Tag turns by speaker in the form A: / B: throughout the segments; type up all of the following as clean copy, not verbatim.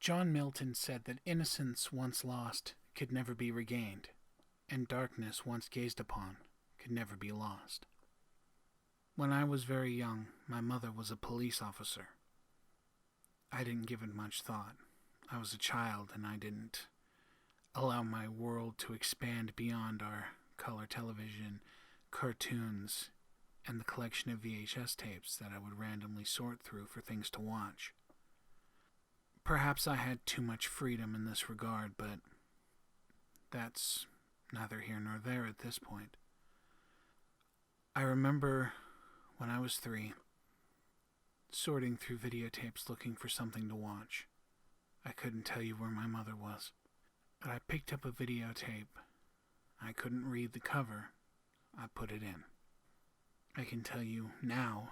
A: John Milton said that innocence once lost could never be regained, and darkness once gazed upon could never be lost. When I was very young, my mother was a police officer. I didn't give it much thought. I was a child, and I didn't allow my world to expand beyond our color television, cartoons, and the collection of VHS tapes that I would randomly sort through for things to watch. Perhaps I had too much freedom in this regard, but that's neither here nor there at this point. I remember when I was 3, sorting through videotapes looking for something to watch. I couldn't tell you where my mother was, but I picked up a videotape. I couldn't read the cover. I put it in. I can tell you now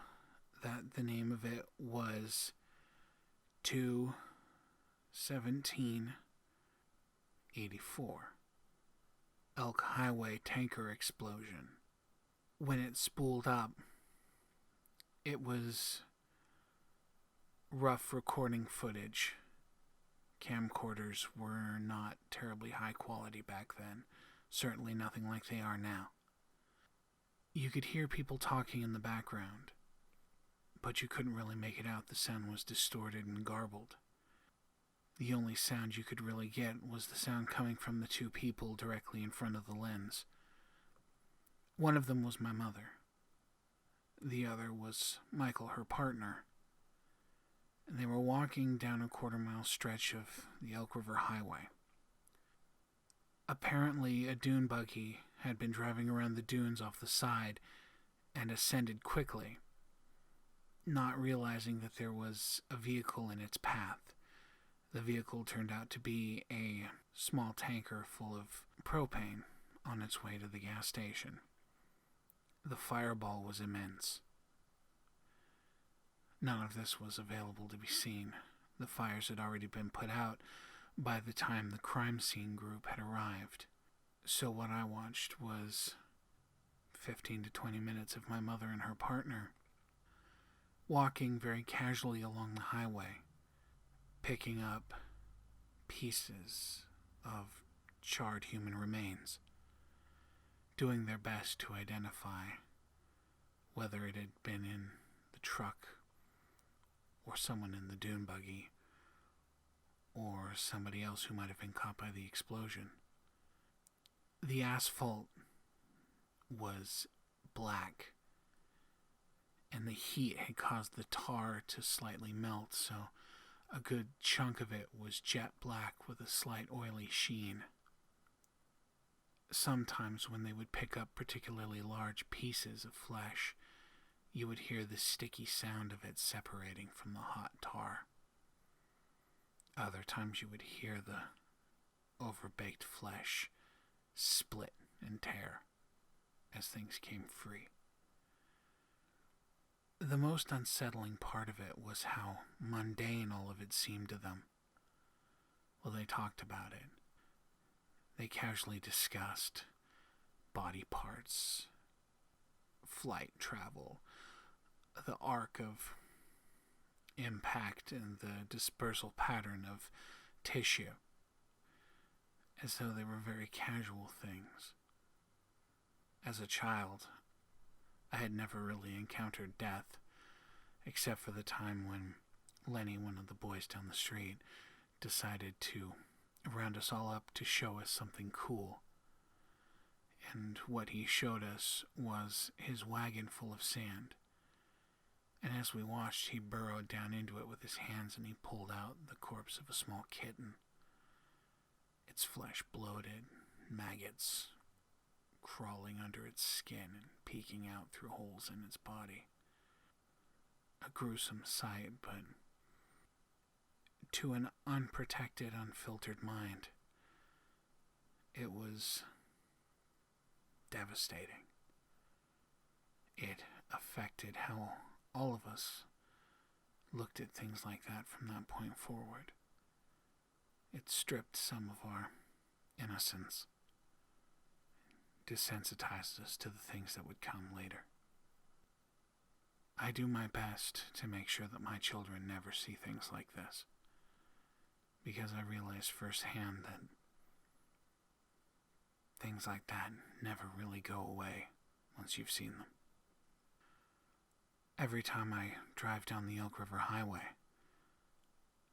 A: that the name of it was 2/17/84. Elk Highway Tanker Explosion. When it spooled up, it was rough recording footage. Camcorders were not terribly high quality back then, certainly nothing like they are now. You could hear people talking in the background, but you couldn't really make it out. The sound was distorted and garbled. The only sound you could really get was the sound coming from the 2 people directly in front of the lens. One of them was my mother. The other was Michael, her partner. They were walking down a quarter-mile stretch of the Elk River Highway. Apparently, a dune buggy had been driving around the dunes off the side and ascended quickly, not realizing that there was a vehicle in its path. The vehicle turned out to be a small tanker full of propane on its way to the gas station. The fireball was immense. None of this was available to be seen. The fires had already been put out by the time the crime scene group had arrived. So what I watched was 15 to 20 minutes of my mother and her partner walking very casually along the highway, picking up pieces of charred human remains, doing their best to identify whether it had been in the truck or someone in the dune buggy or somebody else who might have been caught by the explosion. The asphalt was black, and the heat had caused the tar to slightly melt, so a good chunk of it was jet black with a slight oily sheen. Sometimes when they would pick up particularly large pieces of flesh, you would hear the sticky sound of it separating from the hot tar. Other times you would hear the overbaked flesh split and tear as things came free. The most unsettling part of it was how mundane all of it seemed to them. Well, they talked about it. They casually discussed body parts, flight travel, the arc of impact, and the dispersal pattern of tissue, as though they were very casual things. As a child, I had never really encountered death, except for the time when Lenny, one of the boys down the street, decided to round us all up to show us something cool. And what he showed us was his wagon full of sand. And as we watched, he burrowed down into it with his hands and he pulled out the corpse of a small kitten. Its flesh bloated, maggots crawling under its skin and peeking out through holes in its body. A gruesome sight, but to an unprotected, unfiltered mind, it was devastating. It affected how all of us looked at things like that from that point forward. It stripped some of our innocence, desensitized us to the things that would come later. I do my best to make sure that my children never see things like this, because I realized firsthand that things like that never really go away once you've seen them. Every time I drive down the Elk River Highway,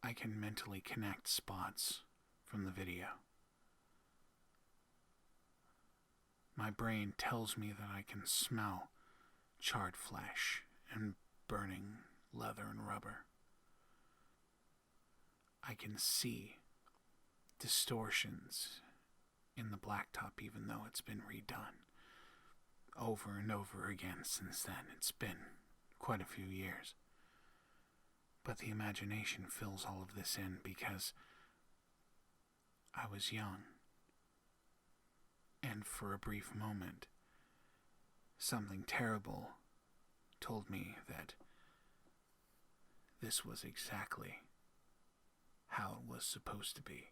A: I can mentally connect spots from the video. My brain tells me that I can smell charred flesh and burning leather and rubber. I can see distortions in the blacktop even though it's been redone over and over again since then. It's been quite a few years. But the imagination fills all of this in because I was young. And for a brief moment, something terrible told me that this was exactly how it was supposed to be.